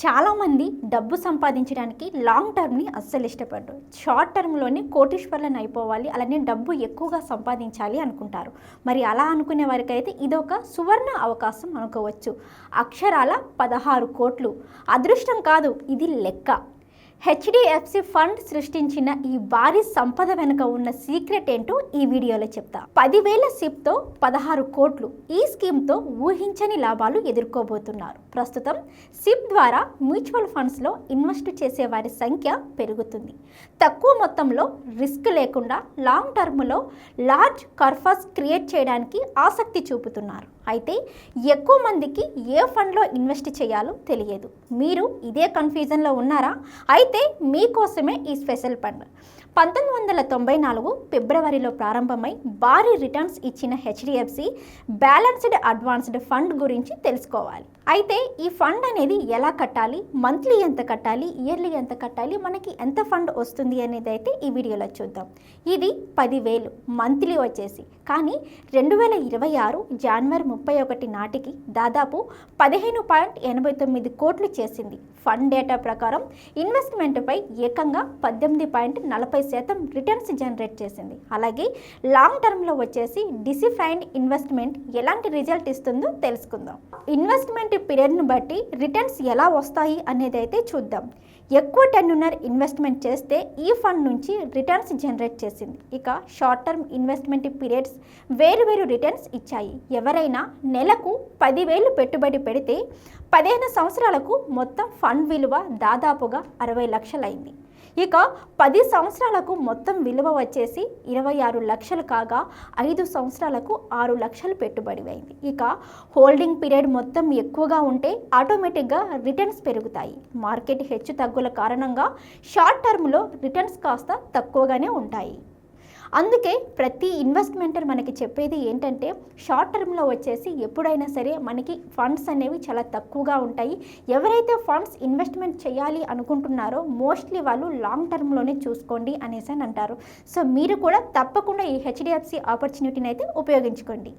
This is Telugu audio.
చాలామంది డబ్బు సంపాదించడానికి లాంగ్ టర్మ్ని అస్సలు ఇష్టపడరు. షార్ట్ టర్మ్లోనే కోటీశ్వర్లను అయిపోవాలి, అలానే డబ్బు ఎక్కువగా సంపాదించాలి అనుకుంటారు. మరి అలా అనుకునే వారికైతే ఇదొక సువర్ణ అవకాశం అనుకోవచ్చు. అక్షరాల 16 కోట్లు. అదృష్టం కాదు, ఇది లెక్క. హెచ్డిఎఫ్సి ఫండ్ సృష్టించిన ఈ భారీ సంపద వెనుక ఉన్న సీక్రెట్ ఏంటో ఈ వీడియోలో చెప్తా. 10,000 సిప్తో 16 కోట్లు. ఈ స్కీమ్తో ఊహించని లాభాలు ఎదుర్కోబోతున్నారు. ప్రస్తుతం సిప్ ద్వారా మ్యూచువల్ ఫండ్స్లో ఇన్వెస్ట్ చేసే వారి సంఖ్య పెరుగుతుంది. తక్కువ మొత్తంలో రిస్క్ లేకుండా లాంగ్ టర్మ్లో లార్జ్ కర్ఫస్ క్రియేట్ చేయడానికి ఆసక్తి చూపుతున్నారు. అయితే ఎక్కువ మందికి ఏ ఫండ్లో ఇన్వెస్ట్ చేయాలో తెలియదు. మీరు ఇదే కన్ఫ్యూజన్లో ఉన్నారా? అయితే మీకోసమే ఈ స్పెషల్ ఫండ్. 1994 ఫిబ్రవరిలో ప్రారంభమై భారీ రిటర్న్స్ ఇచ్చిన హెచ్డిఎఫ్సి బ్యాలెన్స్డ్ అడ్వాన్స్డ్ ఫండ్ గురించి తెలుసుకోవాలి. అయితే ఈ ఫండ్ అనేది ఎలా కట్టాలి, మంత్లీ ఎంత కట్టాలి, ఇయర్లీ ఎంత కట్టాలి, మనకి ఎంత ఫండ్ వస్తుంది అనేది అయితే ఈ వీడియోలో చూద్దాం. ఇది 10,000 మంత్లీ వచ్చేసి, కానీ 2026 జనవరి 31 నాటికి దాదాపు 15.89 కోట్లు చేసింది. ఫండ్ డేటా ప్రకారం ఇన్వెస్ట్మెంట్పై ఏకంగా 18.40% రిటర్న్స్ జనరేట్ చేసింది. అలాగే లాంగ్ టర్మ్లో వచ్చేసి డిసిఫైన్డ్ ఇన్వెస్ట్మెంట్ ఎలాంటి రిజల్ట్ ఇస్తుందో తెలుసుకుందాం. ఇన్వెస్ట్మెంట్ పీరియడ్ను బట్టి రిటర్న్స్ ఎలా వస్తాయి అనేది అయితే చూద్దాం. ఎక్కువ టెన్యూర్ ఇన్వెస్ట్మెంట్ చేస్తే ఈ ఫండ్ నుంచి రిటర్న్స్ జనరేట్ చేసింది. ఇక షార్ట్ టర్మ్ ఇన్వెస్ట్మెంట్ పీరియడ్స్ వేరు రిటర్న్స్ ఇచ్చాయి. ఎవరైనా నెలకు 10,000 పెట్టుబడి పెడితే 15 సంవత్సరాలకు మొత్తం ఫండ్ విలువ దాదాపుగా 60 లక్షలైంది. ఇక 10 సంవత్సరాలకు మొత్తం విలువ వచ్చేసి 26 లక్షలు కాగా 5 సంవత్సరాలకు 6 లక్షలు పెట్టుబడి అయింది. ఇక హోల్డింగ్ పీరియడ్ మొత్తం ఎక్కువగా ఉంటే ఆటోమేటిక్గా రిటర్న్స్ పెరుగుతాయి. మార్కెట్ హెచ్చు తగ్గుల కారణంగా షార్ట్ టర్మ్లో రిటర్న్స్ కాస్త తక్కువగానే ఉంటాయి. అందుకే ప్రతి ఇన్వెస్ట్మెంటర్ మనకి చెప్పేది ఏంటంటే షార్ట్ టర్మ్లో వచ్చేసి ఎప్పుడైనా సరే మనకి ఫండ్స్ అనేవి చాలా తక్కువగా ఉంటాయి. ఎవరైతే ఫండ్స్ ఇన్వెస్ట్మెంట్ చేయాలి అనుకుంటున్నారో మోస్ట్లీ వాళ్ళు లాంగ్ టర్మ్లోనే చూసుకోండి అనేసి అని అంటారు. సో మీరు కూడా తప్పకుండా ఈ హెచ్డిఎఫ్సి ఆపర్చునిటీని అయితే ఉపయోగించుకోండి.